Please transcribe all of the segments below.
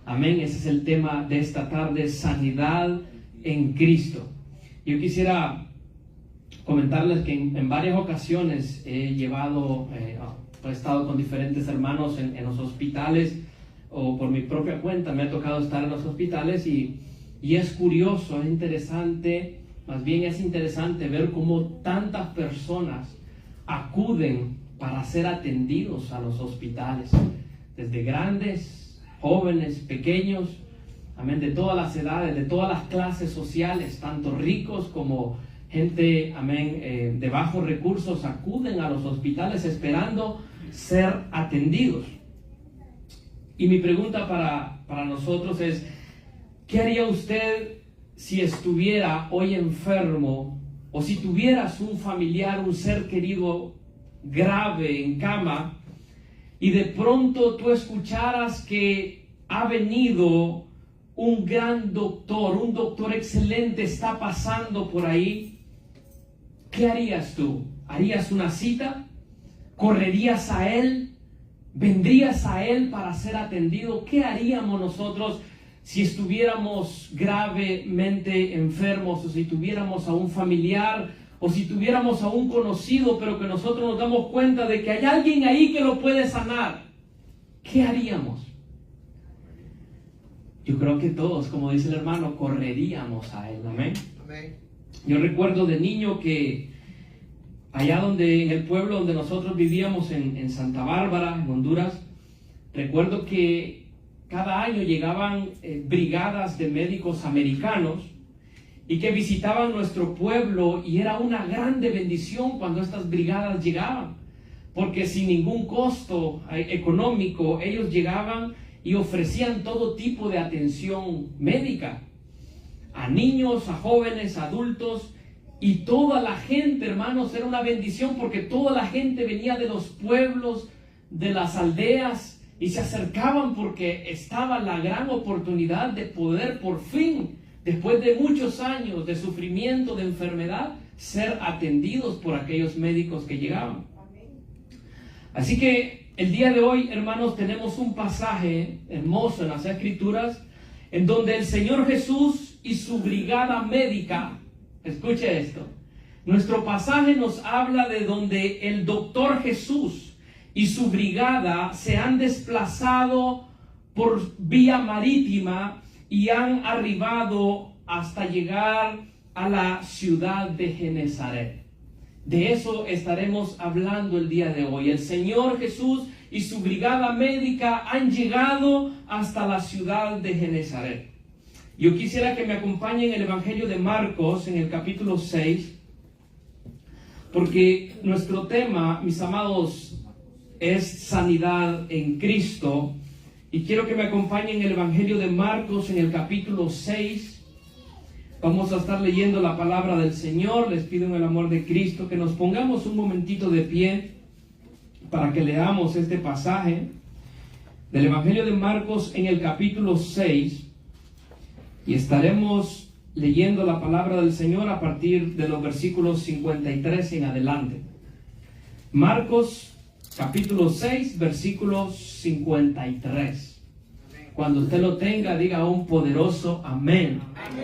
Amén. Ese es el tema de esta tarde, sanidad en Cristo. Yo quisiera comentarles que en varias ocasiones he estado con diferentes hermanos en los hospitales, o por mi propia cuenta me ha tocado estar en los hospitales, y es curioso, es interesante, más bien es interesante ver cómo tantas personas acuden para ser atendidos a los hospitales, desde grandes, jóvenes, pequeños, amén, de todas las edades, de todas las clases sociales, tanto ricos como gente, amén, de bajos recursos, acuden a los hospitales esperando ser atendidos. Y mi pregunta para nosotros es, ¿qué haría usted si estuviera hoy enfermo, o si tuvieras un familiar, un ser querido grave en cama, y de pronto tú escucharas que ha venido un gran doctor, un doctor excelente está pasando por ahí? ¿Qué harías tú? ¿Harías una cita? ¿Correrías a él? ¿Vendrías a él para ser atendido? ¿Qué haríamos nosotros si estuviéramos gravemente enfermos, o si tuviéramos a un familiar, o si tuviéramos a un conocido, pero que nosotros nos damos cuenta de que hay alguien ahí que lo puede sanar? ¿Qué haríamos? Yo creo que todos, como dice el hermano, correríamos a él. Amén. Amén. Yo recuerdo de niño que allá en el pueblo donde nosotros vivíamos, en Santa Bárbara, en Honduras, recuerdo que cada año llegaban brigadas de médicos americanos y que visitaban nuestro pueblo, y era una grande bendición cuando estas brigadas llegaban, porque sin ningún costo económico ellos llegaban y ofrecían todo tipo de atención médica a niños, a jóvenes, a adultos, y toda la gente, hermanos, era una bendición, porque toda la gente venía de los pueblos, de las aldeas, y se acercaban porque estaba la gran oportunidad de poder por fin, después de muchos años de sufrimiento, de enfermedad, ser atendidos por aquellos médicos que llegaban. Así que el día de hoy, hermanos, tenemos un pasaje hermoso en las Escrituras, en donde el Señor Jesús y su brigada médica, escuche esto, nuestro pasaje nos habla de donde el doctor Jesús y su brigada se han desplazado por vía marítima y han arribado hasta llegar a la ciudad de Genesaret. De eso estaremos hablando el día de hoy. El Señor Jesús y su brigada médica han llegado hasta la ciudad de Genesaret. Yo quisiera que me acompañen en el Evangelio de Marcos, en el capítulo 6, porque nuestro tema, mis amados, es sanidad en Cristo. Y quiero que me acompañen en el Evangelio de Marcos, en el capítulo 6. Vamos a estar leyendo la palabra del Señor. Les pido en el amor de Cristo que nos pongamos un momentito de pie para que leamos este pasaje del Evangelio de Marcos en el capítulo 6. Y estaremos leyendo la palabra del Señor a partir de los versículos 53 en adelante. Marcos capítulo 6, versículo 53. Cuando usted lo tenga, diga un poderoso amén.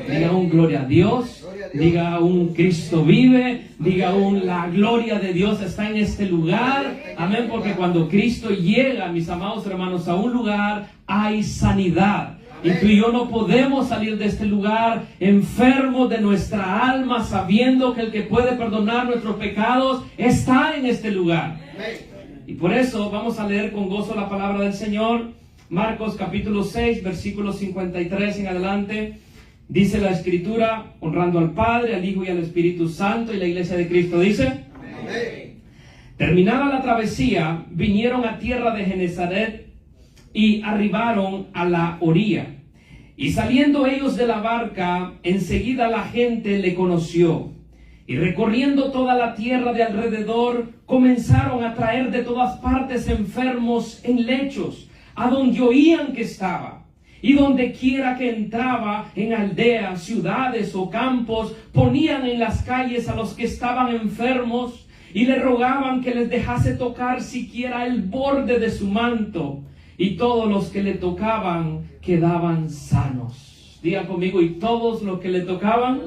Diga un gloria a Dios. Diga un Cristo vive. Diga un la gloria de Dios está en este lugar. Amén, porque cuando Cristo llega, mis amados hermanos, a un lugar hay sanidad. Y tú y yo no podemos salir de este lugar enfermos de nuestra alma, sabiendo que el que puede perdonar nuestros pecados está en este lugar. Y por eso vamos a leer con gozo la palabra del Señor. Marcos capítulo 6, versículos 53 en adelante. Dice la Escritura, honrando al Padre, al Hijo y al Espíritu Santo, y la iglesia de Cristo dice: Amén. Terminada la travesía, vinieron a tierra de Genesaret y arribaron a la orilla. Y saliendo ellos de la barca, enseguida la gente le conoció. Y recorriendo toda la tierra de alrededor, comenzaron a traer de todas partes enfermos en lechos, a donde oían que estaba. Y donde quiera que entraba, en aldeas, ciudades o campos, ponían en las calles a los que estaban enfermos, y le rogaban que les dejase tocar siquiera el borde de su manto. y todos los que le tocaban quedaban sanos. Diga conmigo, y todos los que le tocaban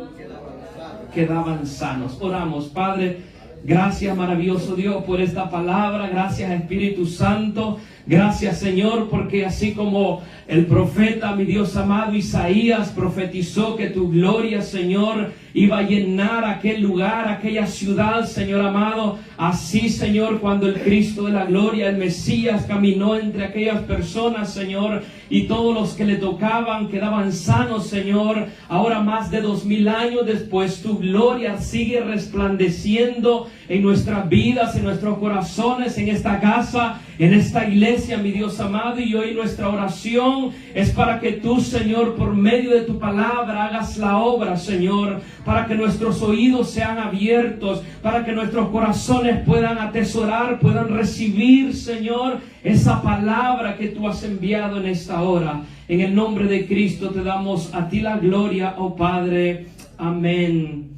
quedaban sanos. Oramos. Padre, gracias, maravilloso Dios, por esta palabra. Gracias, Espíritu Santo. Gracias, Señor, porque así como el profeta, mi Dios amado, Isaías profetizó que tu gloria, Señor, iba a llenar aquel lugar, aquella ciudad, Señor amado. Así, Señor, cuando el Cristo de la gloria, el Mesías, caminó entre aquellas personas, Señor, y todos los que le tocaban quedaban sanos, Señor. Ahora, más de 2000 años después, tu gloria sigue resplandeciendo en nuestras vidas, en nuestros corazones, en esta casa, en esta iglesia, mi Dios amado. Y hoy nuestra oración es para que tú, Señor, por medio de tu palabra hagas la obra, Señor, para que nuestros oídos sean abiertos, para que nuestros corazones puedan atesorar, puedan recibir, Señor, esa palabra que tú has enviado en esta hora. En el nombre de Cristo te damos a ti la gloria, oh Padre. Amén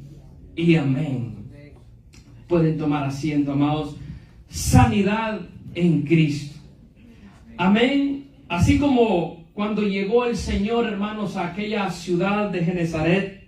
y amén. Pueden tomar asiento, amados. Sanidad en Cristo. Amén. Así como cuando llegó el Señor, hermanos, a aquella ciudad de Genesaret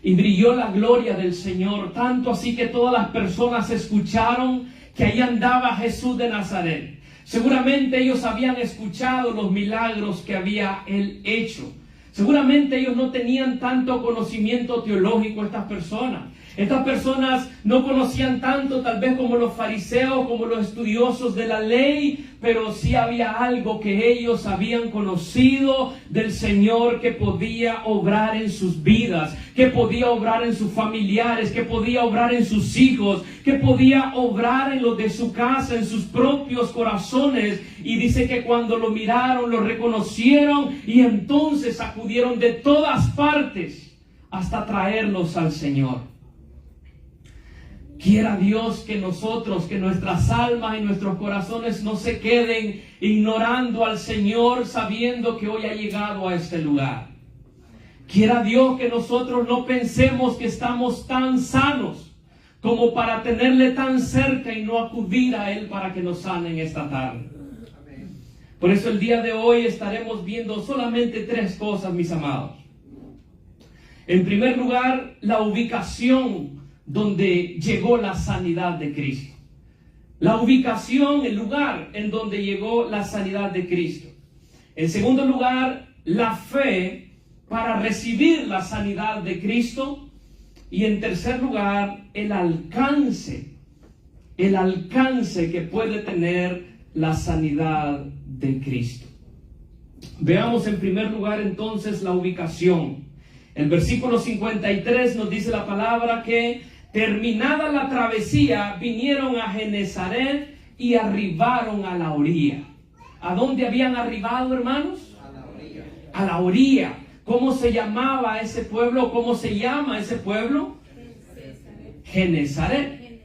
y brilló la gloria del Señor, tanto así que todas las personas escucharon que ahí andaba Jesús de Nazaret. Seguramente ellos habían escuchado los milagros que había Él hecho. Seguramente ellos no tenían tanto conocimiento teológico, estas personas. Estas personas no conocían tanto tal vez como los fariseos, como los estudiosos de la ley, pero sí había algo que ellos habían conocido del Señor que podía obrar en sus vidas, que podía obrar en sus familiares, que podía obrar en sus hijos, que podía obrar en los de su casa, en sus propios corazones. Y dice que cuando lo miraron, lo reconocieron y entonces acudieron de todas partes hasta traerlos al Señor. Quiera Dios que nosotros, que nuestras almas y nuestros corazones no se queden ignorando al Señor sabiendo que hoy ha llegado a este lugar. Quiera Dios que nosotros no pensemos que estamos tan sanos como para tenerle tan cerca y no acudir a Él para que nos sane en esta tarde. Por eso el día de hoy estaremos viendo solamente 3 cosas, mis amados. En primer lugar, la ubicación donde llegó la sanidad de Cristo. La ubicación, el lugar en donde llegó la sanidad de Cristo. En segundo lugar, la fe para recibir la sanidad de Cristo. Y en tercer lugar, el alcance que puede tener la sanidad de Cristo. Veamos en primer lugar entonces la ubicación. El versículo 53 nos dice la palabra que terminada la travesía, vinieron a Genesaret y arribaron a la orilla. ¿A dónde habían arribado, hermanos? A la orilla. A la orilla. ¿Cómo se llamaba ese pueblo? ¿Cómo se llama ese pueblo? Genesaret.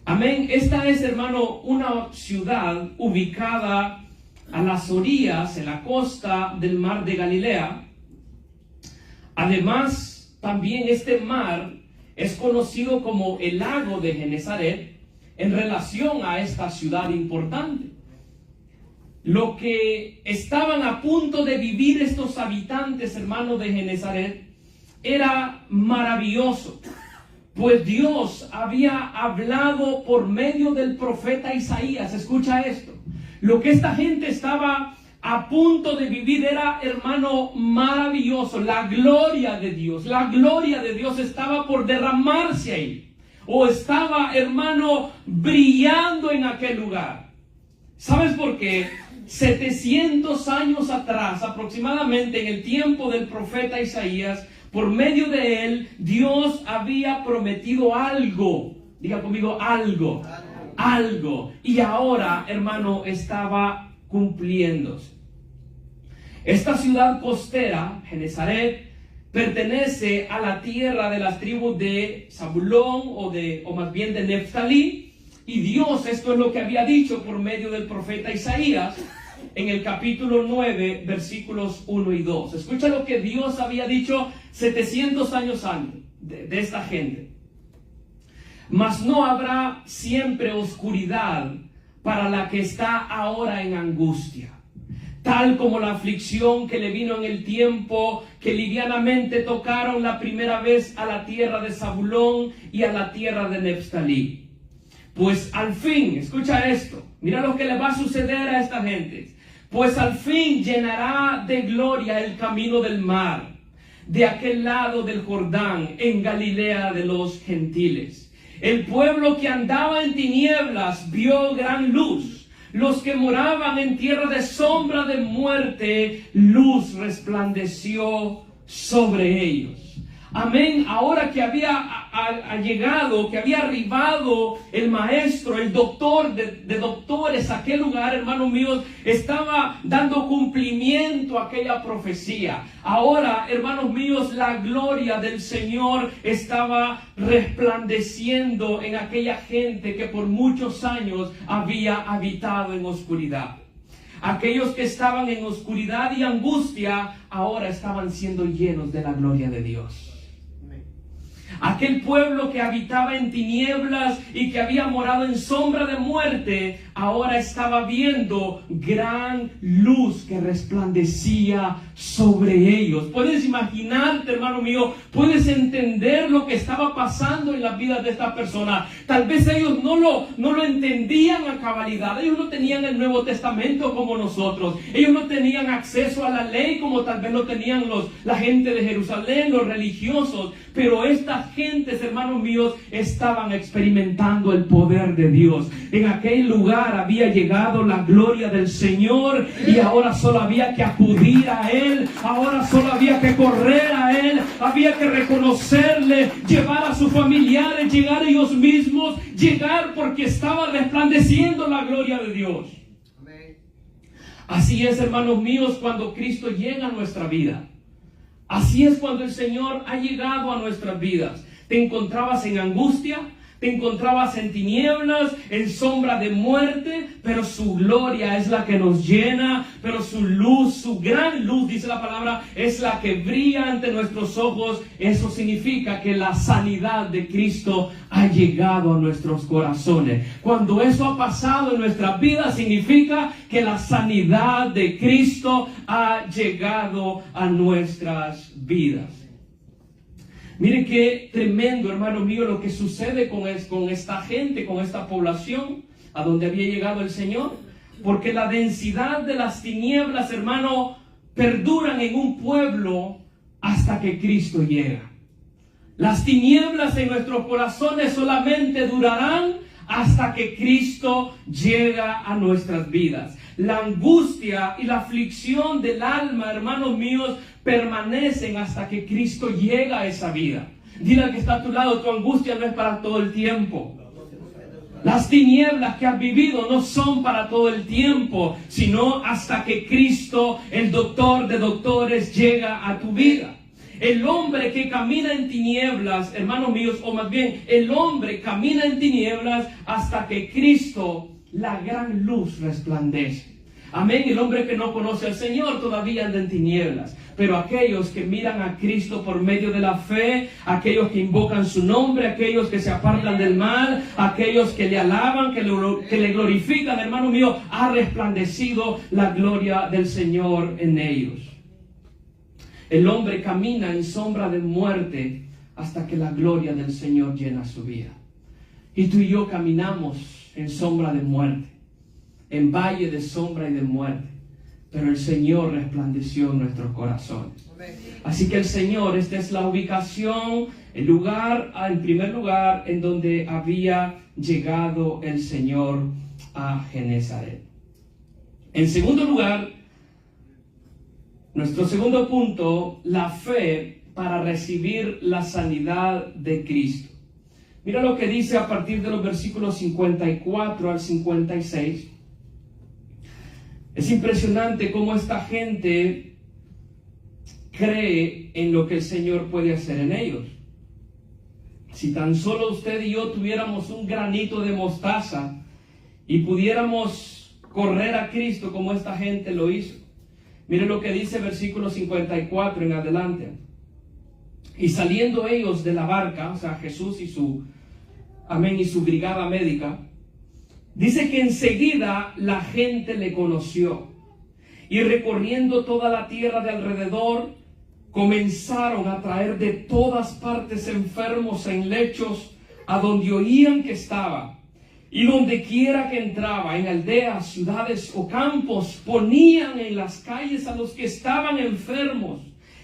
Amén. Esta es, hermano, una ciudad ubicada a las orillas, en la costa del mar de Galilea. Además, también este mar es conocido como el lago de Genesaret en relación a esta ciudad importante. Lo que estaban a punto de vivir estos habitantes, hermanos de Genesaret, era maravilloso, pues Dios había hablado por medio del profeta Isaías. Escucha esto. Lo que esta gente estaba a punto de vivir era, hermano, maravilloso. La gloria de Dios estaba por derramarse ahí, o estaba, hermano, brillando en aquel lugar. ¿Sabes por qué? 700 años atrás, aproximadamente en el tiempo del profeta Isaías, por medio de él, Dios había prometido algo. Diga conmigo, algo. Y ahora, hermano, estaba cumpliéndose. Esta ciudad costera, Genesaret, pertenece a la tierra de las tribus de Zabulón o más bien de Neftalí. Y Dios, esto es lo que había dicho por medio del profeta Isaías en el capítulo 9, versículos 1 y 2. Escucha lo que Dios había dicho 700 años antes de esta gente. Mas no habrá siempre oscuridad para la que está ahora en angustia. Tal como la aflicción que le vino en el tiempo que livianamente tocaron la primera vez a la tierra de Zabulón y a la tierra de Neftalí. Pues al fin, escucha esto, mira lo que le va a suceder a esta gente. Pues al fin llenará de gloria el camino del mar, de aquel lado del Jordán, en Galilea de los gentiles. El pueblo que andaba en tinieblas vio gran luz. Los que moraban en tierra de sombra de muerte, luz resplandeció sobre ellos. Amén. Ahora que había llegado, que había arribado el maestro, el doctor de doctores a aquel lugar, hermanos míos, estaba dando cumplimiento a aquella profecía. Ahora, hermanos míos, la gloria del Señor estaba resplandeciendo en aquella gente que por muchos años había habitado en oscuridad. Aquellos que estaban en oscuridad y angustia, ahora estaban siendo llenos de la gloria de Dios. Aquel pueblo que habitaba en tinieblas y que había morado en sombra de muerte, ahora estaba viendo gran luz que resplandecía sobre ellos. Puedes imaginarte, hermano mío, puedes entender lo que estaba pasando en la vida de esta persona. Tal vez ellos no lo entendían a cabalidad. Ellos no tenían el Nuevo Testamento como nosotros. Ellos no tenían acceso a la ley como tal vez lo tenían la gente de Jerusalén, los religiosos. Pero estas gentes, hermanos míos, estaban experimentando el poder de Dios. En aquel lugar había llegado la gloria del Señor y ahora solo había que acudir a Él. Ahora solo había que correr a Él. Había que reconocerle, llevar a sus familiares, llegar ellos mismos, llegar porque estaba resplandeciendo la gloria de Dios. Así es, hermanos míos, cuando Cristo llega a nuestra vida. Así es cuando el Señor ha llegado a nuestras vidas. Te encontrabas en angustia, te encontrabas en tinieblas, en sombra de muerte, pero su gloria es la que nos llena, pero su luz, su gran luz, dice la palabra, es la que brilla ante nuestros ojos. Eso significa que la sanidad de Cristo ha llegado a nuestros corazones. Cuando eso ha pasado en nuestras vidas, significa que la sanidad de Cristo ha llegado a nuestras vidas. Miren qué tremendo, hermano mío, lo que sucede con esta gente, con esta población a donde había llegado el Señor. Porque la densidad de las tinieblas, hermano, perduran en un pueblo hasta que Cristo llega. Las tinieblas en nuestros corazones solamente durarán hasta que Cristo llega a nuestras vidas. La angustia y la aflicción del alma, hermanos míos, permanecen hasta que Cristo llega a esa vida. Dile al que está a tu lado, tu angustia no es para todo el tiempo. Las tinieblas que has vivido no son para todo el tiempo, sino hasta que Cristo, el doctor de doctores, llega a tu vida. El hombre que camina en tinieblas, hermanos míos, o más bien, el hombre camina en tinieblas hasta que Cristo, la gran luz, resplandece. Amén. El hombre que no conoce al Señor todavía anda en tinieblas. Pero aquellos que miran a Cristo por medio de la fe, aquellos que invocan su nombre, aquellos que se apartan del mal, aquellos que le alaban, que le glorifican, hermano mío, ha resplandecido la gloria del Señor en ellos. El hombre camina en sombra de muerte hasta que la gloria del Señor llena su vida. Y tú y yo caminamos en sombra de muerte, en valle de sombra y de muerte, pero el Señor resplandeció en nuestros corazones. Así que el Señor, esta es la ubicación, el lugar, en primer lugar, en donde había llegado el Señor a Genesaret. En segundo lugar, nuestro segundo punto, la fe para recibir la sanidad de Cristo. Mira lo que dice a partir de los versículos 54 al 56. Es impresionante cómo esta gente cree en lo que el Señor puede hacer en ellos. Si tan solo usted y yo tuviéramos un granito de mostaza y pudiéramos correr a Cristo como esta gente lo hizo. Mire lo que dice versículo 54 en adelante. Y saliendo ellos de la barca, o sea, Jesús y su brigada médica, Dice que enseguida la gente le conoció. Y recorriendo toda la tierra de alrededor, comenzaron a traer de todas partes enfermos en lechos a donde oían que estaba. Y donde quiera que entraba, en aldeas, ciudades o campos, ponían en las calles a los que estaban enfermos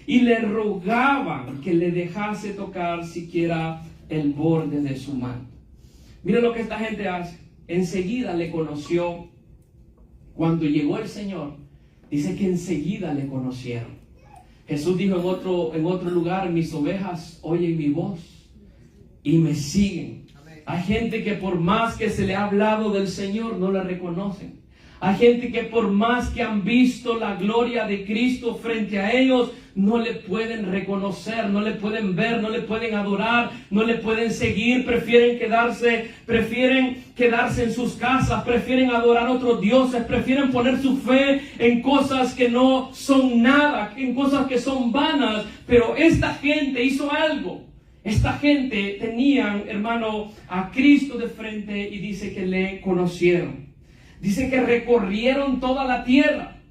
y le rogaban que le dejase tocar siquiera el borde de su manto. Mira lo que esta gente hace. Enseguida le conoció. Cuando llegó el Señor, dice que enseguida le conocieron. Jesús dijo en otro lugar: mis ovejas oyen mi voz y me siguen. Hay gente que por más que se le ha hablado del Señor, no la reconocen. Hay gente que por más que han visto la gloria de Cristo frente a ellos, no le pueden reconocer, no le pueden ver, no le pueden adorar, no le pueden seguir, prefieren quedarse en sus casas, prefieren adorar a otros dioses, prefieren poner su fe en cosas que no son nada, en cosas que son vanas. Pero esta gente hizo algo. Esta gente tenían, hermano, a Cristo de frente y dice que le conocieron. Dice que recorrieron toda la tierra.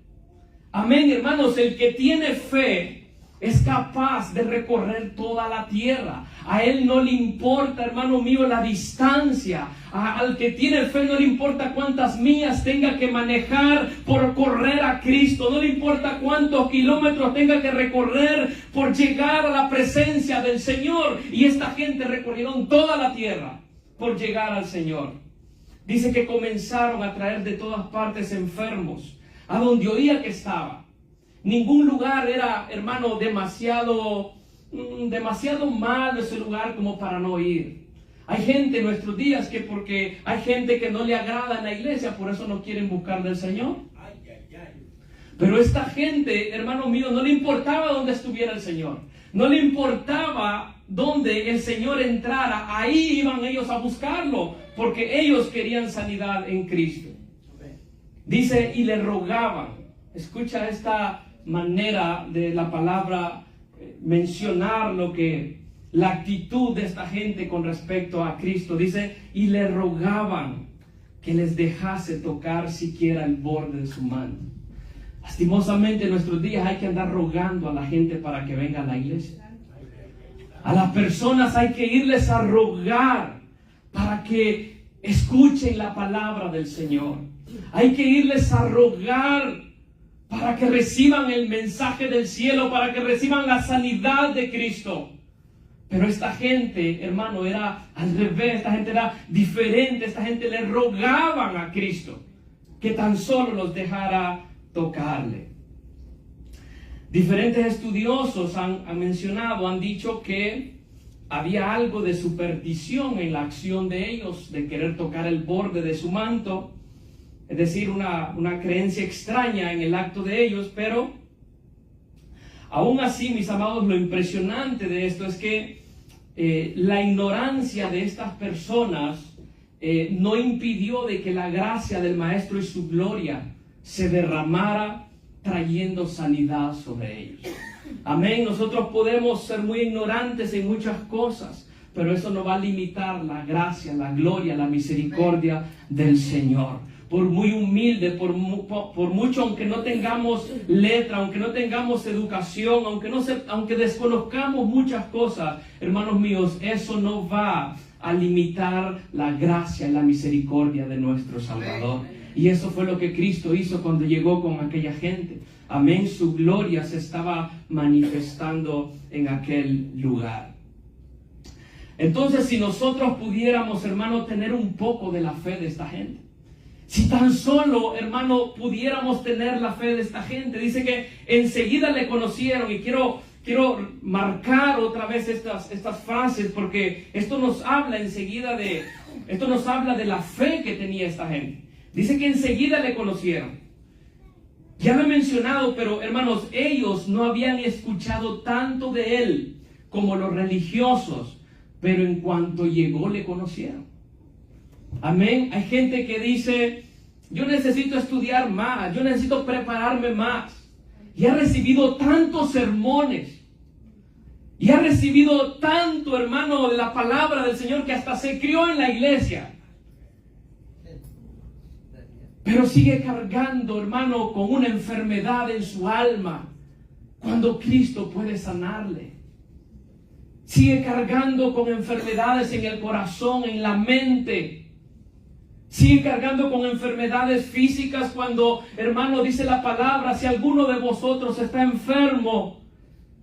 Amén, hermanos. El que tiene fe es capaz de recorrer toda la tierra. A él no le importa, hermano mío, la distancia. Al que tiene fe no le importa cuántas millas tenga que manejar por correr a Cristo. No le importa cuántos kilómetros tenga que recorrer por llegar a la presencia del Señor. Y esta gente recorrieron toda la tierra por llegar al Señor. Dice que comenzaron a traer de todas partes enfermos a donde oía que estaba. Ningún lugar era, hermano, demasiado malo ese lugar como para no ir. Hay gente en nuestros días que porque hay gente que no le agrada en la iglesia, por eso no quieren buscar del Señor. Pero esta gente, hermano mío, no le importaba dónde estuviera el Señor. No le importaba dónde el Señor entrara. Ahí iban ellos a buscarlo, porque ellos querían sanidad en Cristo. Dice, y le rogaban. Escucha esta manera de la palabra mencionar la actitud de esta gente con respecto a Cristo. Dice, y le rogaban que les dejase tocar siquiera el borde de su manto. Lastimosamente en nuestros días hay que andar rogando a la gente para que venga a la iglesia. A las personas hay que irles a rogar para que escuchen la palabra del Señor. Hay que irles a rogar para que reciban el mensaje del cielo, para que reciban la sanidad de Cristo. Pero esta gente, hermano, era al revés. Esta gente era diferente. Esta gente le rogaban a Cristo que tan solo los dejara tocarle. Diferentes estudiosos han mencionado, han dicho que había algo de superstición en la acción de ellos, de querer tocar el borde de su manto. Es decir, una creencia extraña en el acto de ellos. Pero aún así, mis amados, lo impresionante de esto es que la ignorancia de estas personas no impidió de que la gracia del Maestro y su gloria se derramara trayendo sanidad sobre ellos. Amén. Nosotros podemos ser muy ignorantes en muchas cosas, pero eso no va a limitar la gracia, la gloria, la misericordia del Señor. Por muy humilde, por mucho, aunque no tengamos letra, aunque no tengamos educación, aunque desconozcamos muchas cosas, hermanos míos, eso no va a limitar la gracia y la misericordia de nuestro Salvador. Y eso fue lo que Cristo hizo cuando llegó con aquella gente. Amén. Su gloria se estaba manifestando en aquel lugar. Entonces, si nosotros pudiéramos, hermano, tener un poco de la fe de esta gente. Si tan solo, hermano, pudiéramos tener la fe de esta gente. Dice que enseguida le conocieron. Y quiero marcar otra vez estas frases, porque esto nos habla de la fe que tenía esta gente. Dice que enseguida le conocieron. Ya lo he mencionado, pero hermanos, ellos no habían escuchado tanto de él como los religiosos, pero en cuanto llegó le conocieron. Amén. Hay gente que dice, yo necesito estudiar más, yo necesito prepararme más. Y ha recibido tantos sermones, y ha recibido tanto, hermano, de la palabra del Señor, que hasta se crió en la iglesia. pero sigue cargando, hermano, con una enfermedad en su alma, cuando Cristo puede sanarle. Sigue cargando con enfermedades en el corazón, en la mente. Sigue cargando con enfermedades físicas cuando, hermano, dice la palabra, si alguno de vosotros está enfermo,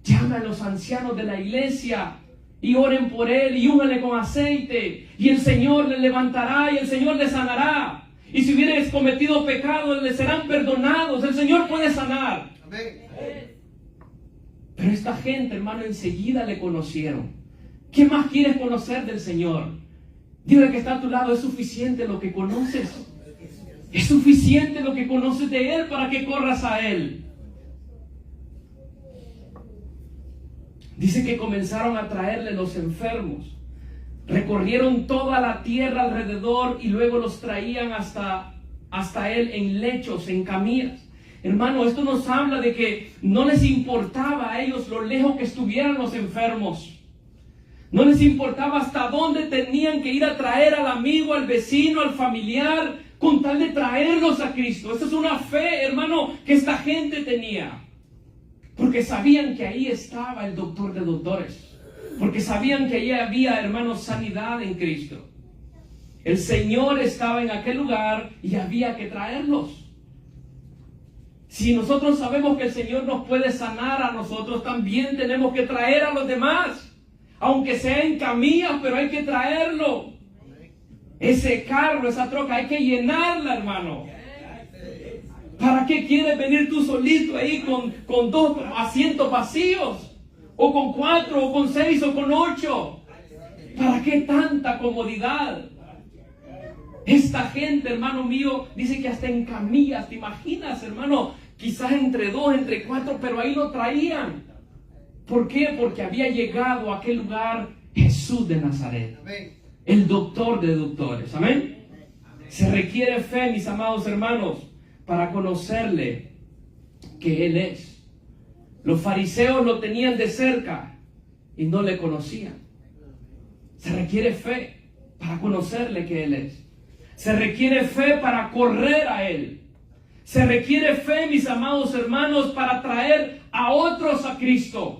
llame a los ancianos de la iglesia y oren por él y úngale con aceite y el Señor le levantará y el Señor le sanará. Y si hubieres cometido pecados, le serán perdonados. El Señor puede sanar. Amén. Pero esta gente, hermano, enseguida le conocieron. ¿Qué más quieres conocer del Señor? Dile al que está a tu lado, es suficiente lo que conoces. Es suficiente lo que conoces de Él para que corras a Él. Dice que comenzaron a traerle los enfermos. Recorrieron toda la tierra alrededor y luego los traían hasta Él en lechos, en camillas. Hermano, esto nos habla de que no les importaba a ellos lo lejos que estuvieran los enfermos. No les importaba hasta dónde tenían que ir a traer al amigo, al vecino, al familiar, con tal de traerlos a Cristo. Esta es una fe, hermano, que esta gente tenía. Porque sabían que ahí estaba el doctor de doctores. Porque sabían que ahí había, hermanos, sanidad en Cristo. El Señor estaba en aquel lugar y había que traerlos. Si nosotros sabemos que el Señor nos puede sanar a nosotros, también tenemos que traer a los demás. Aunque sea en camillas, pero hay que traerlo. Ese carro, esa troca, hay que llenarla, hermano. ¿Para qué quieres venir tú solito ahí con 2 asientos vacíos? O con 4, o con 6, o con 8. ¿Para qué tanta comodidad? Esta gente, hermano mío, dice que hasta en camillas, ¿te imaginas, hermano? Quizás entre 2, entre 4, pero ahí lo traían. ¿Por qué? Porque había llegado a aquel lugar Jesús de Nazaret. El doctor de doctores. Amén. Se requiere fe, mis amados hermanos, para conocerle que Él es. Los fariseos lo tenían de cerca y no le conocían. Se requiere fe para conocerle que Él es. Se requiere fe para correr a Él. Se requiere fe, mis amados hermanos, para traer a otros a Cristo.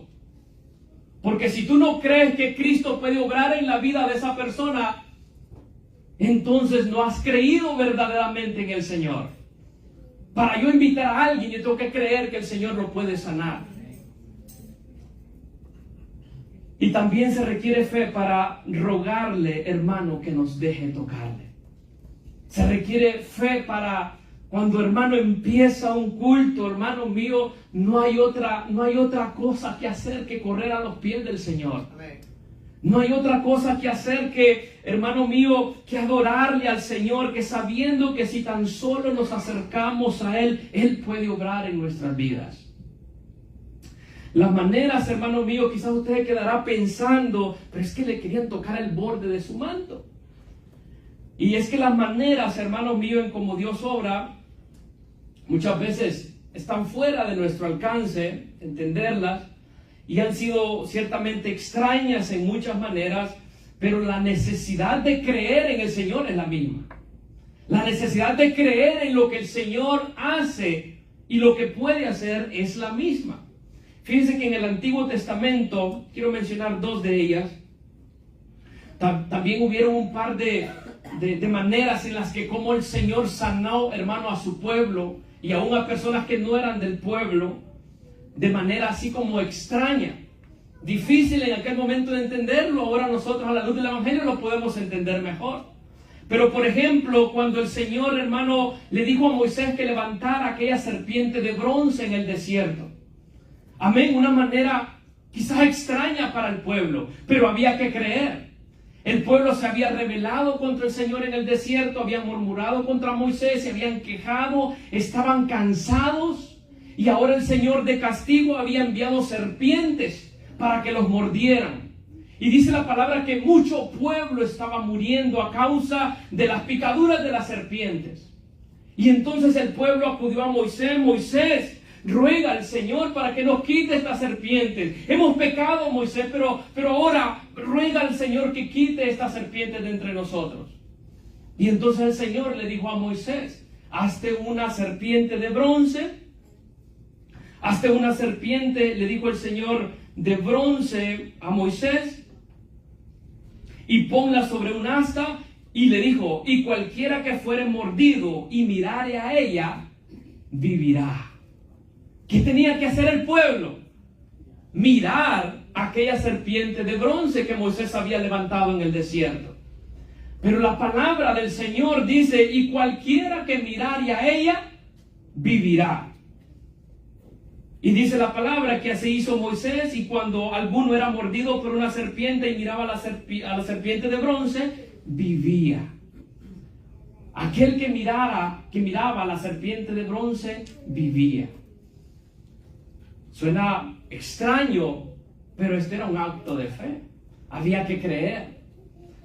Porque si tú no crees que Cristo puede obrar en la vida de esa persona, entonces no has creído verdaderamente en el Señor. Para yo invitar a alguien, yo tengo que creer que el Señor lo puede sanar. Y también se requiere fe para rogarle, hermano, que nos deje tocarle. Se requiere fe para cuando, hermano, empieza un culto, hermano mío, no hay otra cosa que hacer que correr a los pies del Señor. No hay otra cosa que hacer que, hermano mío, que adorarle al Señor, que sabiendo que si tan solo nos acercamos a Él, Él puede obrar en nuestras vidas. Las maneras, hermano mío, quizás usted quedará pensando, pero es que le querían tocar el borde de su manto. Y es que las maneras, hermano mío, en cómo Dios obra, muchas veces están fuera de nuestro alcance, entenderlas, y han sido ciertamente extrañas en muchas maneras, pero la necesidad de creer en el Señor es la misma. La necesidad de creer en lo que el Señor hace y lo que puede hacer es la misma. Fíjense que en el Antiguo Testamento, quiero mencionar 2 de ellas, también hubieron un par de maneras en las que como el Señor sanó, hermano, a su pueblo y aún a personas que no eran del pueblo, de manera así como extraña, difícil en aquel momento de entenderlo. Ahora nosotros a la luz del Evangelio lo podemos entender mejor. Pero por ejemplo, cuando el Señor, hermano, le dijo a Moisés que levantara aquella serpiente de bronce en el desierto. Amén, una manera quizás extraña para el pueblo, pero había que creer. El pueblo se había rebelado contra el Señor en el desierto, habían murmurado contra Moisés, se habían quejado, estaban cansados, y ahora el Señor de castigo había enviado serpientes para que los mordieran. Y dice la palabra que mucho pueblo estaba muriendo a causa de las picaduras de las serpientes. Y entonces el pueblo acudió a Moisés: Moisés, ruega al Señor para que nos quite estas serpientes. Hemos pecado, Moisés, pero ahora ruega al Señor que quite estas serpientes de entre nosotros. Y entonces el Señor le dijo a Moisés: hazte una serpiente de bronce. Hazte una serpiente, le dijo el Señor, de bronce a Moisés, y ponla sobre un asta, y le dijo, y cualquiera que fuere mordido y mirare a ella, vivirá. ¿Qué tenía que hacer el pueblo? Mirar aquella serpiente de bronce que Moisés había levantado en el desierto. Pero la palabra del Señor dice, y cualquiera que mirare a ella, vivirá. Y dice la palabra que así hizo Moisés, y cuando alguno era mordido por una serpiente y miraba a la serpiente de bronce, vivía. Aquel que miraba a la serpiente de bronce, vivía. Suena extraño, pero este era un acto de fe. Había que creer.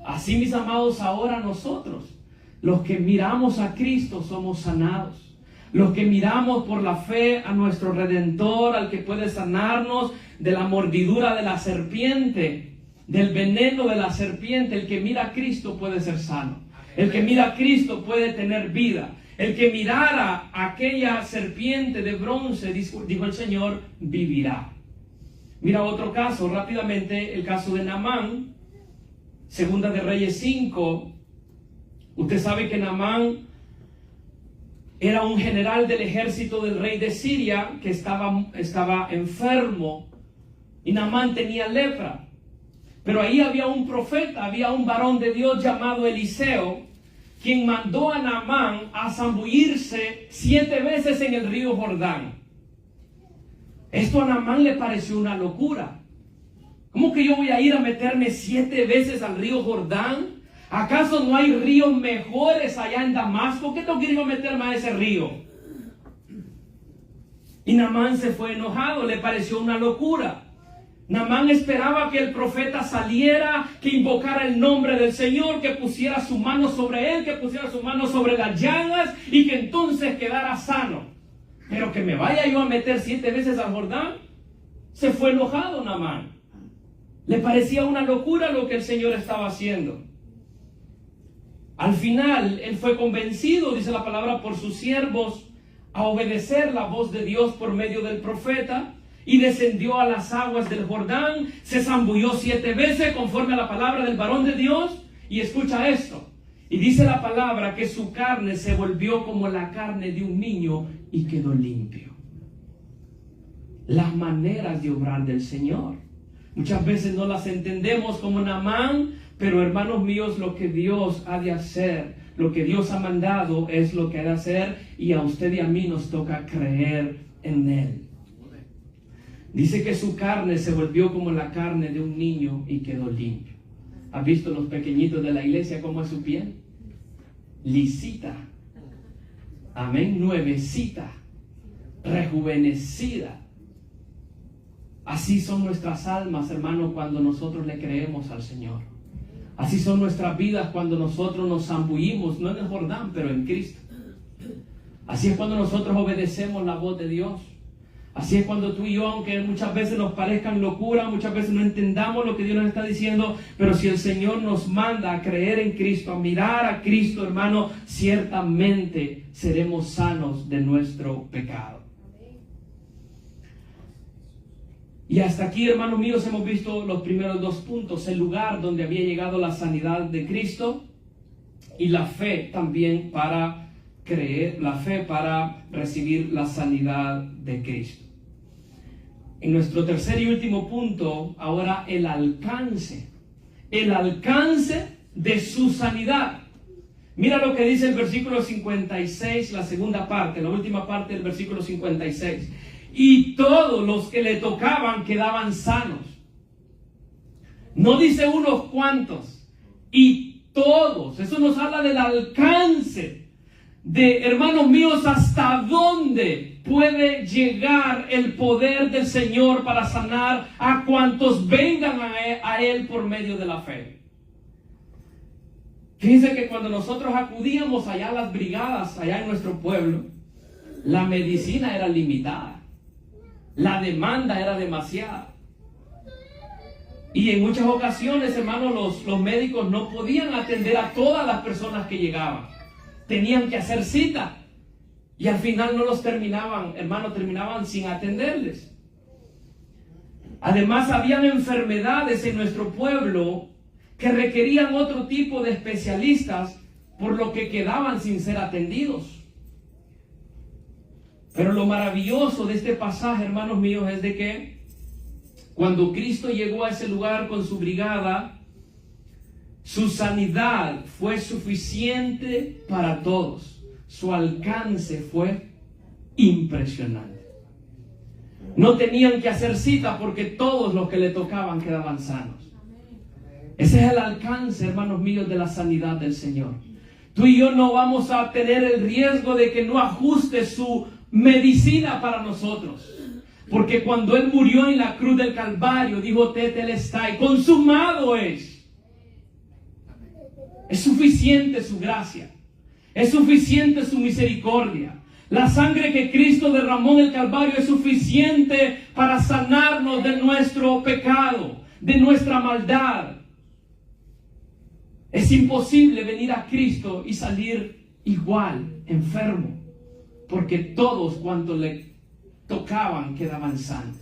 Así, mis amados, ahora nosotros, los que miramos a Cristo, somos sanados. Los que miramos por la fe a nuestro Redentor, al que puede sanarnos de la mordidura de la serpiente, del veneno de la serpiente, el que mira a Cristo puede ser sano. El que mira a Cristo puede tener vida. El que mirara a aquella serpiente de bronce, dijo el Señor, vivirá. Mira otro caso, rápidamente, el caso de Naamán, Segunda de Reyes 5. Usted sabe que Naamán era un general del ejército del rey de Siria que estaba enfermo, y Naamán tenía lepra. Pero ahí había un profeta, había un varón de Dios llamado Eliseo, quien mandó a Naamán a zambullirse 7 veces en el río Jordán. Esto a Naamán le pareció una locura. ¿Cómo que yo voy a ir a meterme 7 veces al río Jordán? ¿Acaso no hay ríos mejores allá en Damasco? ¿Qué tengo que ir a meterme a ese río? Y Naamán se fue enojado, le pareció una locura. Naamán esperaba que el profeta saliera, que invocara el nombre del Señor, que pusiera su mano sobre él, que pusiera su mano sobre las llagas y que entonces quedara sano. Pero que me vaya yo a meter 7 veces al Jordán, se fue enojado Naamán. Le parecía una locura lo que el Señor estaba haciendo. Al final, él fue convencido, dice la palabra, por sus siervos, a obedecer la voz de Dios por medio del profeta, y descendió a las aguas del Jordán, se zambulló 7 veces conforme a la palabra del varón de Dios, y escucha esto, y dice la palabra que su carne se volvió como la carne de un niño y quedó limpio. Las maneras de obrar del Señor muchas veces no las entendemos como Naamán, pero hermanos míos, lo que Dios ha de hacer, lo que Dios ha mandado es lo que ha de hacer, y a usted y a mí nos toca creer en Él. Dice que su carne se volvió como la carne de un niño y quedó limpio. ¿Has visto los pequeñitos de la iglesia cómo es su piel? Lisita. Amén, nuevecita, rejuvenecida. Así son nuestras almas, hermano, cuando nosotros le creemos al Señor. Así son nuestras vidas cuando nosotros nos zambullimos, no en el Jordán, pero en Cristo. Así es cuando nosotros obedecemos la voz de Dios. Así es cuando tú y yo, aunque muchas veces nos parezcan locura, muchas veces no entendamos lo que Dios nos está diciendo, pero si el Señor nos manda a creer en Cristo, a mirar a Cristo, hermano, ciertamente seremos sanos de nuestro pecado. Y hasta aquí, hermanos míos, hemos visto los primeros 2 puntos: el lugar donde había llegado la sanidad de Cristo, y la fe también para creer, la fe para recibir la sanidad de Cristo. En nuestro tercer y último punto, ahora el alcance de su sanidad. Mira lo que dice el versículo 56, la segunda parte, la última parte del versículo 56. Y todos los que le tocaban quedaban sanos. No dice unos cuantos, y todos. Eso nos habla del alcance de, hermanos míos, hasta dónde puede llegar el poder del Señor para sanar a cuantos vengan a Él por medio de la fe. Fíjense que cuando nosotros acudíamos allá a las brigadas, allá en nuestro pueblo, la medicina era limitada. La demanda era demasiada. Y en muchas ocasiones, hermanos, los médicos no podían atender a todas las personas que llegaban. Tenían que hacer cita. Y al final no los terminaban, hermanos, terminaban sin atenderles. Además, habían enfermedades en nuestro pueblo que requerían otro tipo de especialistas, por lo que quedaban sin ser atendidos. Pero lo maravilloso de este pasaje, hermanos míos, es de que cuando Cristo llegó a ese lugar con su brigada, su sanidad fue suficiente para todos. Su alcance fue impresionante. No tenían que hacer cita porque todos los que le tocaban quedaban sanos. Ese es el alcance, hermanos míos, de la sanidad del Señor. Tú y yo no vamos a tener el riesgo de que no ajuste su medicina para nosotros. Porque cuando Él murió en la cruz del Calvario, dijo tetelestai, consumado es. Es suficiente su gracia. Es suficiente su misericordia. La sangre que Cristo derramó en el Calvario es suficiente para sanarnos de nuestro pecado, de nuestra maldad. Es imposible venir a Cristo y salir igual, enfermo, porque todos cuantos le tocaban quedaban sanos.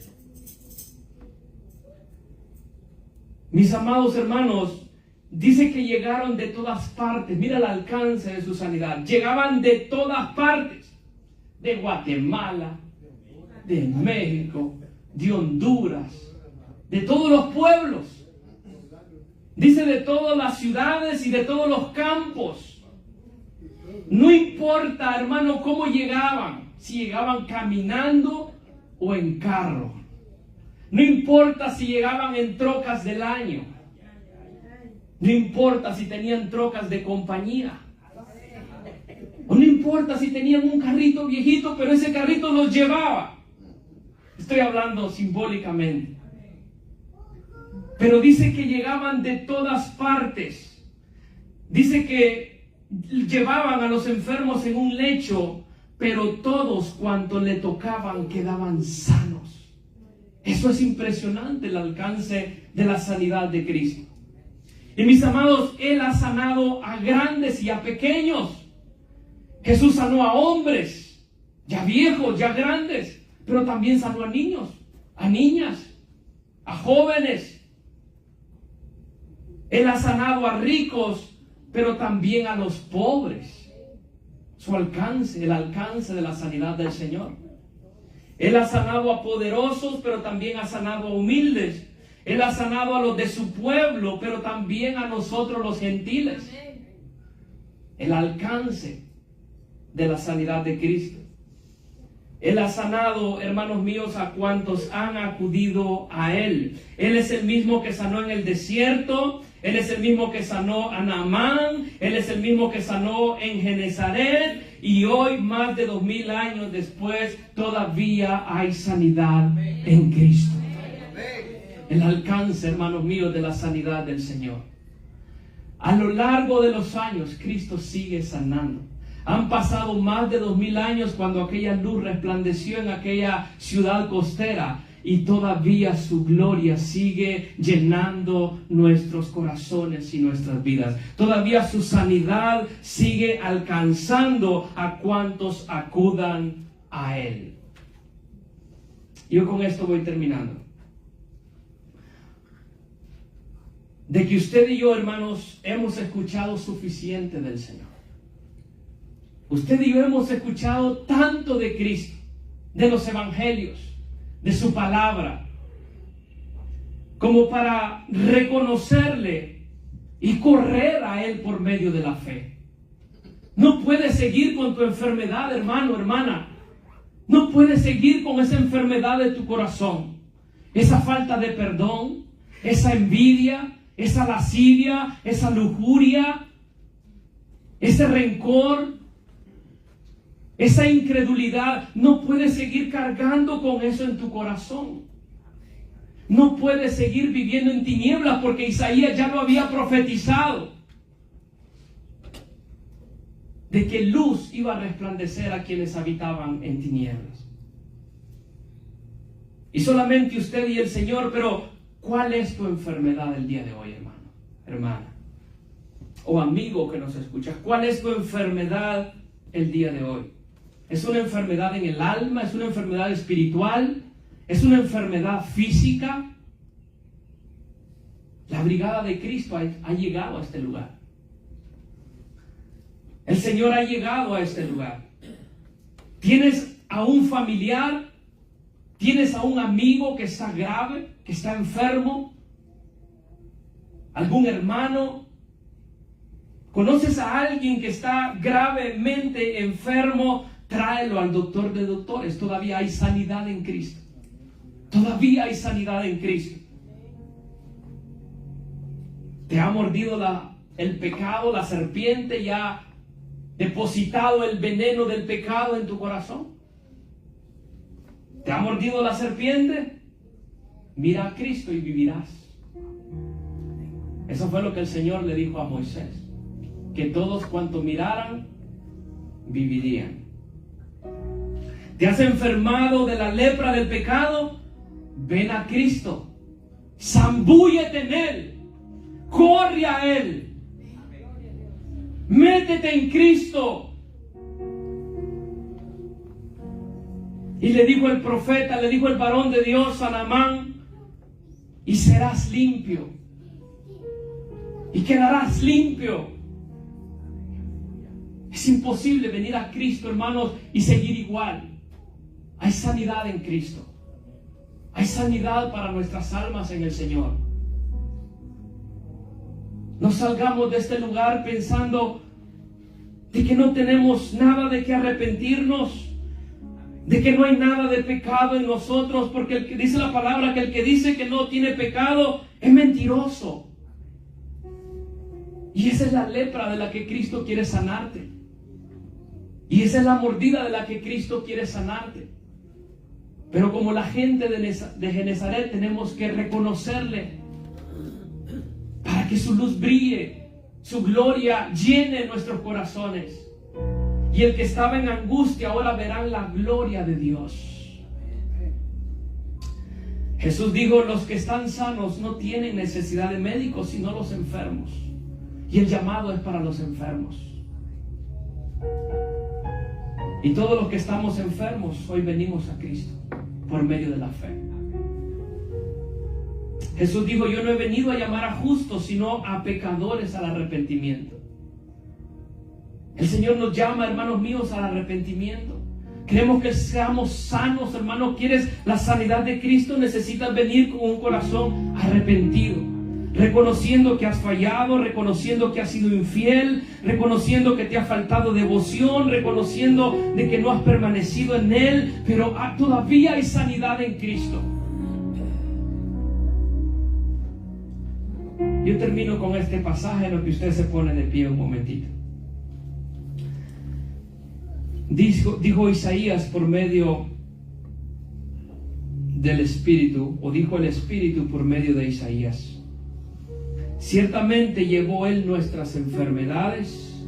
Mis amados hermanos, dice que llegaron de todas partes. Mira el alcance de su sanidad. Llegaban de todas partes. De Guatemala, de México, de Honduras, de todos los pueblos. Dice de todas las ciudades y de todos los campos. No importa, hermano, cómo llegaban. Si llegaban caminando o en carro. No importa si llegaban en trocas del año. No importa si tenían trocas de compañía. No importa si tenían un carrito viejito, pero ese carrito los llevaba. Estoy hablando simbólicamente. Pero dice que llegaban de todas partes. Dice que llevaban a los enfermos en un lecho, pero todos cuantos le tocaban quedaban sanos. Eso es impresionante, el alcance de la sanidad de Cristo. Y mis amados, Él ha sanado a grandes y a pequeños. Jesús sanó a hombres, ya viejos, ya grandes, pero también sanó a niños, a niñas, a jóvenes. Él ha sanado a ricos, pero también a los pobres. Su alcance, el alcance de la sanidad del Señor. Él ha sanado a poderosos, pero también ha sanado a humildes. Él ha sanado a los de su pueblo, pero también a nosotros los gentiles. El alcance de la sanidad de Cristo. Él ha sanado, hermanos míos, a cuantos han acudido a Él. Él es el mismo que sanó en el desierto. Él es el mismo que sanó a Naamán. Él es el mismo que sanó en Genezaret. Y hoy, más de 2000 años después, todavía hay sanidad en Cristo. El alcance, hermanos míos, de la sanidad del Señor. A lo largo de los años, Cristo sigue sanando. Han pasado más de 2000 años cuando aquella luz resplandeció en aquella ciudad costera y todavía su gloria sigue llenando nuestros corazones y nuestras vidas. Todavía su sanidad sigue alcanzando a cuantos acudan a Él. Yo con esto voy terminando. De que usted y yo, hermanos, hemos escuchado suficiente del Señor. Usted y yo hemos escuchado tanto de Cristo, de los evangelios, de su palabra, como para reconocerle y correr a Él por medio de la fe. No puedes seguir con tu enfermedad, hermano, hermana. No puedes seguir con esa enfermedad de tu corazón. Esa falta de perdón, esa envidia, esa lascivia, esa lujuria, ese rencor, esa incredulidad. No puedes seguir cargando con eso en tu corazón. No puedes seguir viviendo en tinieblas, porque Isaías ya lo había profetizado, de que luz iba a resplandecer a quienes habitaban en tinieblas. Y solamente usted y el Señor. Pero ¿cuál es tu enfermedad el día de hoy, hermano, hermana? O amigo que nos escuchas, ¿cuál es tu enfermedad el día de hoy? es una enfermedad en el alma, es una enfermedad espiritual, es una enfermedad física. La brigada de Cristo ha llegado a este lugar. El Señor ha llegado a este lugar. Tienes a un familiar, tienes a un amigo que está grave, que está enfermo, algún hermano. ¿Conoces a alguien que está gravemente enfermo? Tráelo al doctor de doctores. Todavía hay sanidad en Cristo. Todavía hay sanidad en Cristo. Te ha mordido el pecado, la serpiente, y ha depositado el veneno del pecado en tu corazón. ¿Te ha mordido la serpiente? Mira a Cristo y vivirás. Eso fue lo que el Señor le dijo a Moisés, que todos cuantos miraran, vivirían. ¿Te has enfermado de la lepra del pecado? Ven a Cristo, zambúllete en Él, corre a Él, métete en Cristo. Y le dijo el profeta, le dijo el varón de Dios a Naamán, y serás limpio, y quedarás limpio. Es imposible venir a Cristo, hermanos, y seguir igual. Hay sanidad en Cristo. Hay sanidad para nuestras almas en el Señor. No salgamos de este lugar pensando de que no tenemos nada de qué arrepentirnos, de que no hay nada de pecado en nosotros, porque el que dice la palabra que el que dice que no tiene pecado es mentiroso. Y esa es la lepra de la que Cristo quiere sanarte. Y esa es la mordida de la que Cristo quiere sanarte. Pero como la gente de Genezaret tenemos que reconocerle para que su luz brille, su gloria llene nuestros corazones. Y el que estaba en angustia ahora verán la gloria de Dios. Jesús dijo, los que están sanos no tienen necesidad de médicos, sino los enfermos. Y el llamado es para los enfermos. Y todos los que estamos enfermos, hoy venimos a Cristo por medio de la fe. Jesús dijo, yo no he venido a llamar a justos, sino a pecadores al arrepentimiento. El Señor nos llama, hermanos míos, al arrepentimiento. Queremos que seamos sanos, hermanos. ¿Quieres la sanidad de Cristo? Necesitas venir con un corazón arrepentido, reconociendo que has fallado, reconociendo que has sido infiel, reconociendo que te ha faltado devoción, reconociendo de que no has permanecido en Él, pero todavía hay sanidad en Cristo. Yo termino con este pasaje en lo que usted se pone de pie un momentito. Dijo Isaías por medio del Espíritu, o dijo el Espíritu por medio de Isaías: ciertamente llevó Él nuestras enfermedades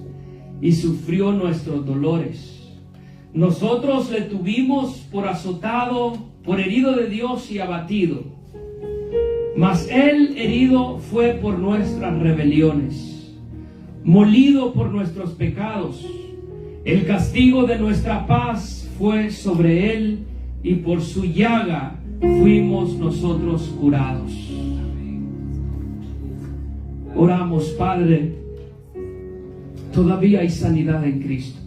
y sufrió nuestros dolores. Nosotros le tuvimos por azotado, por herido de Dios y abatido. Mas Él herido fue por nuestras rebeliones, molido por nuestros pecados. El castigo de nuestra paz fue sobre Él, y por su llaga fuimos nosotros curados. Oramos, Padre, todavía hay sanidad en Cristo.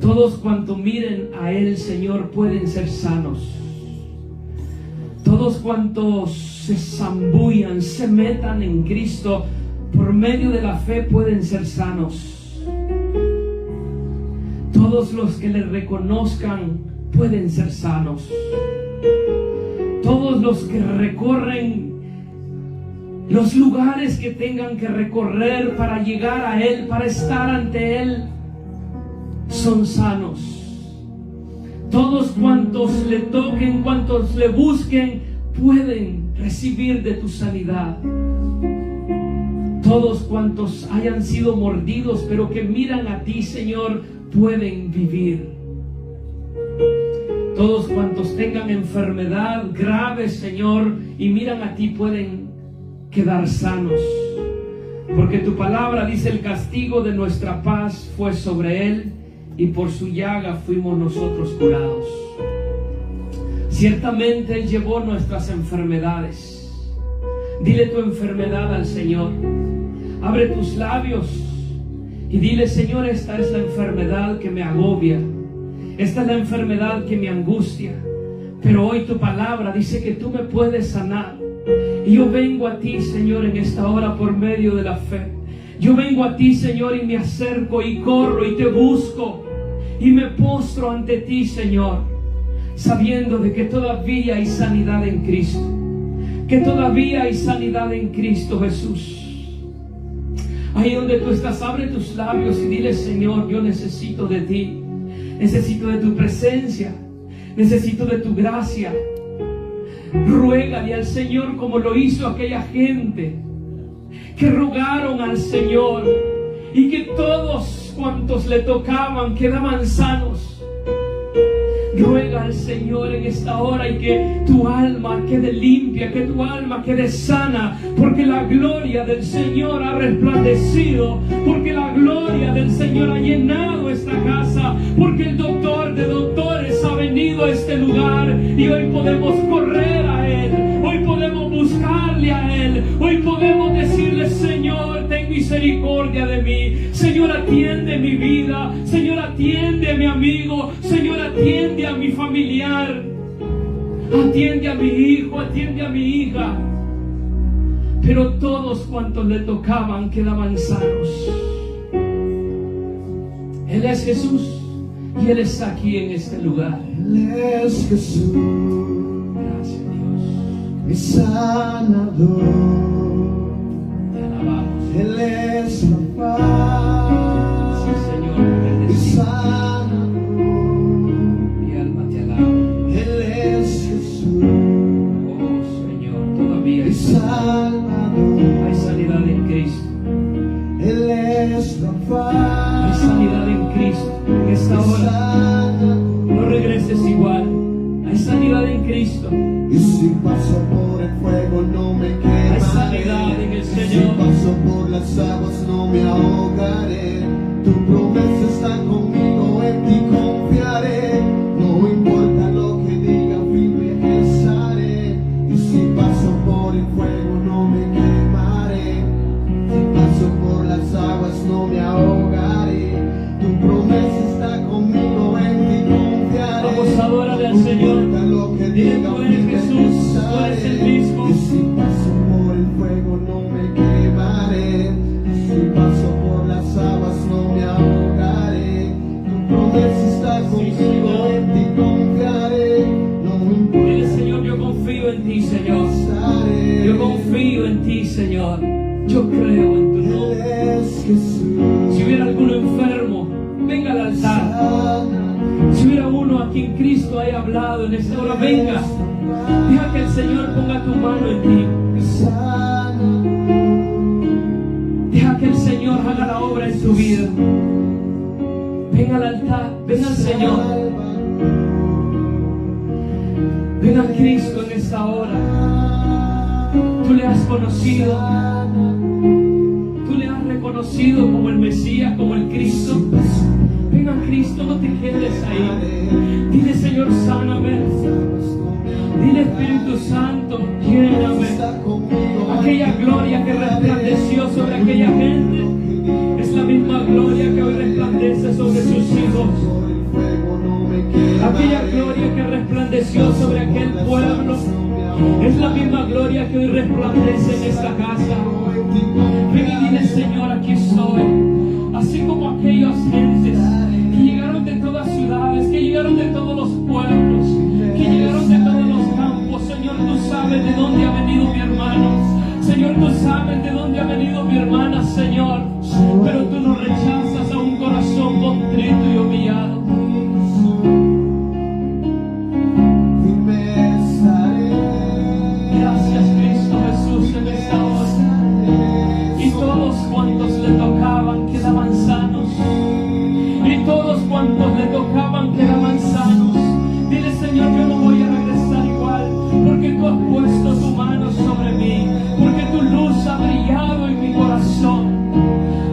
Todos cuantos miren a Él, Señor, pueden ser sanos. Todos cuantos se zambullan, se metan en Cristo por medio de la fe, pueden ser sanos. Todos los que le reconozcan pueden ser sanos. Todos los que recorren los lugares que tengan que recorrer para llegar a Él, para estar ante Él, son sanos. Todos cuantos le toquen, cuantos le busquen, pueden recibir de tu sanidad. Todos cuantos hayan sido mordidos, pero que miran a ti, Señor, pueden vivir. Todos cuantos tengan enfermedad grave, Señor, y miran a ti, pueden quedar sanos. Porque tu palabra dice: el castigo de nuestra paz fue sobre Él, y por su llaga fuimos nosotros curados. Ciertamente Él llevó nuestras enfermedades. Dile tu enfermedad al Señor. Abre tus labios y dile: Señor, esta es la enfermedad que me agobia. Esta es la enfermedad que me angustia. Pero hoy tu palabra dice que tú me puedes sanar. Y yo vengo a ti, Señor, en esta hora por medio de la fe. Yo vengo a ti, Señor, y me acerco y corro y te busco. Y me postro ante ti, Señor, sabiendo de que todavía hay sanidad en Cristo. Que todavía hay sanidad en Cristo Jesús. Ahí donde tú estás, abre tus labios y dile: Señor, yo necesito de ti. Necesito de tu presencia. Necesito de tu gracia. Ruégale al Señor como lo hizo aquella gente que rogaron al Señor y que todos cuantos le tocaban quedaban sanos. Ruega al Señor en esta hora y que tu alma quede limpia, que tu alma quede sana, porque la gloria del Señor ha resplandecido, porque la gloria del Señor ha llenado esta casa, porque el doctor de doctores ha venido a este lugar y hoy podemos correr a Él, hoy podemos buscarle a Él, hoy podemos decirle: Señor, ten misericordia de mí. Señor, atiende mi vida. Señor, atiende a mi amigo. Señor, atiende a mi familiar. Atiende a mi hijo, atiende a mi hija. Pero todos cuantos le tocaban quedaban sanos. Él es Jesús y Él está aquí en este lugar. Él es Jesús, Gracias, Dios. mi sanador. Te alabamos. Él es la paz, Sí, Señor, te mi bendecimos. sanador. Mi alma te alaba. Él es Jesús, Oh, Señor, todavía mi hay Salvador. sanidad en Cristo. Él es la Hay paz, sanidad en Cristo. En esta mi hora sanador. no regreses igual. Hay sanidad en Cristo. Y si paso por el fuego no me quemaré. Hay sanidad en el Y si Señor. paso por las aguas no me ahogaré. Tu promesa está conmigo, en ti confiaré. No importa lo que digan, firme estaré. Y si paso por el fuego no me quemaré. Si paso por las aguas no me ahogaré. Tu promesa está conmigo, en ti confiaré. Vamos a adorarle al No Señor. importa lo que Dile: digan, tú eres firme Jesús, tú eres el mismo. y si paso por el fuego no me quemaré. Y si paso por las aguas no me ahogaré. Tu promesa está conmigo, en ti confiaré. No me Dile: importa, Señor, yo confío en ti, Señor. estaré. Yo confío en ti, Señor. Yo creo en tu Él nombre. es Jesús, Si hubiera alguno enfermo, venga al altar. sana, Si hubiera uno a quien Cristo haya hablado en esta hora, venga. Deja que el Señor ponga tu mano en ti. sana. Deja que el Señor haga la obra en tu vida. Ven al altar, ven al Señor. Ven a Cristo en esta hora. Tú le has conocido. Tú le has reconocido como el Mesías, como el Cristo. Ven a Cristo, no te quedes ahí. Dile: Señor, sáname. Dile: Espíritu Santo, lléname. Aquella gloria que resplandeció sobre aquella gente es la misma gloria que hoy resplandece sobre sus hijos. Aquella gloria que resplandeció sobre aquel pueblo es la misma gloria que hoy resplandece en esta casa. Ven y dile: Señor, aquí estoy. Así como aquellas gentes que llegaron de todas ciudades, que llegaron de todos los pueblos, que llegaron de todos los campos. Señor, tú sabes de dónde ha venido mi hermano. Señor, tú sabes de dónde ha venido mi hermana, Señor. Pero tú no rechazas a un corazón contrito y humillado. Gracias, Cristo Jesús, en esta hora. Y todos cuantos le tocaban quedaban sanos. Y todos cuantos le tocaban quedaban sanos. Dile: Señor, yo no voy a regresar igual, porque tú has puesto tu mano sobre mí, porque tu luz ha brillado en mi corazón.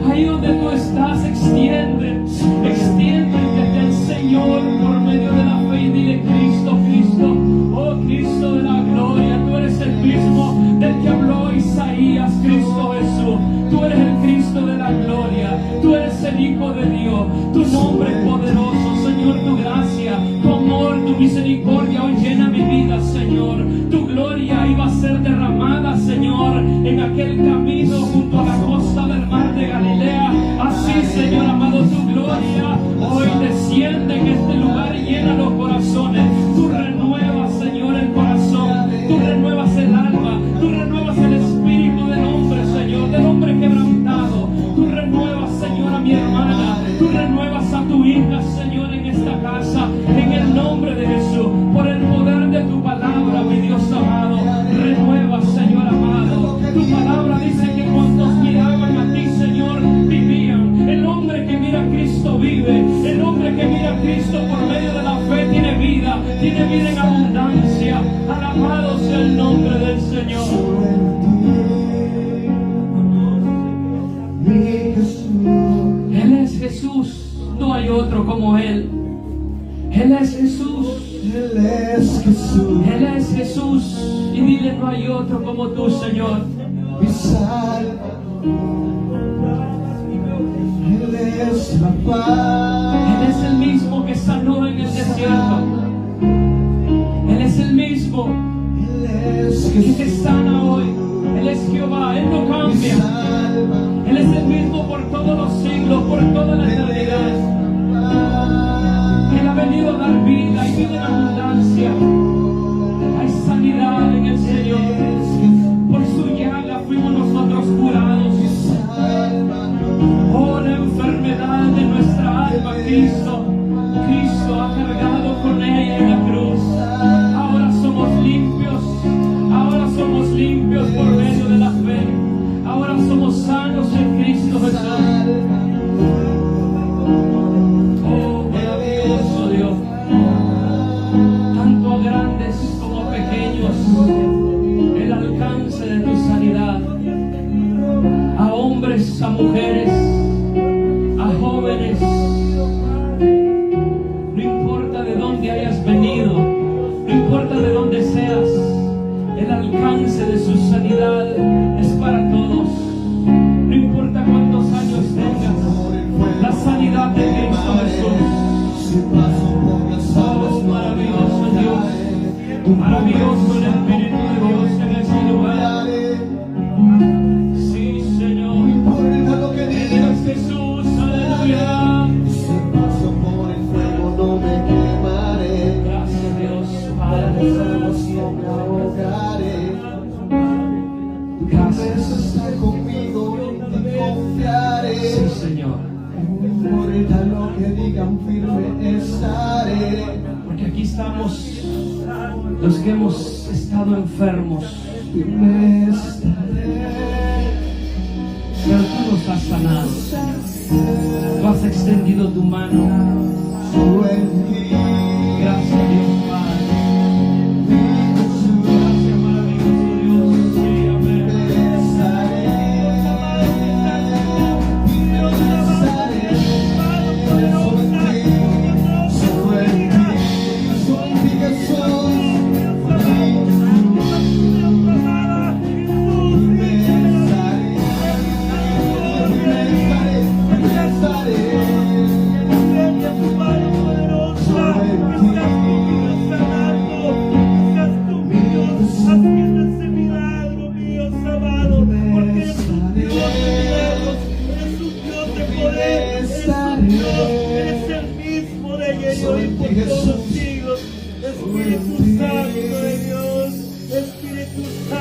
Ahí donde Él es Jesús. Y dile, no hay otro como tú, Señor. mi Salvador. Él es la paz. Él es el mismo que sanó en el desierto. Él es el mismo Él es que te Jesús. sana hoy. Él es Jehová. Él no Mi cambia. Salvador. Él es el mismo por todos los siglos, por toda la Él eternidad. es la paz. Él ha venido a dar vida y vida en abundancia. Hay sanidad en el Señor. Por su llaga fuimos nosotros curados. Oh, la enfermedad de nuestra alma, Cristo ha cargado con ella en la cruz. Ahora somos limpios por medio de la fe. Ahora somos sanos en Cristo Jesús. Oh, maravilloso Dios. Tanto a grandes como a pequeños, el alcance de tu sanidad. A hombres, a mujeres, a jóvenes. No importa de dónde hayas venido, no importa de dónde seas, el alcance de su sanidad es para todos. No importa cuántos años tengas, la sanidad de Cristo Jesús. Oh, maravilloso Dios, maravilloso el Espíritu de Dios en este lugar. Sí, Señor. Eres Jesús, aleluya. Gracias, Dios, Padre. Gracias. Sí, Señor. Lo que digan firme estaré. Porque aquí estamos los que hemos estado enfermos, Firme estaré. pero tú nos has sanado, Señor. Tú has extendido tu mano. Solo en ti. Gracias, Dios Padre. Gracias, maravilloso Dios. Sí, amén. Eres el mismo de ayer y hoy por todos los siglos. Espíritu Santo de Dios, Espíritu Santo.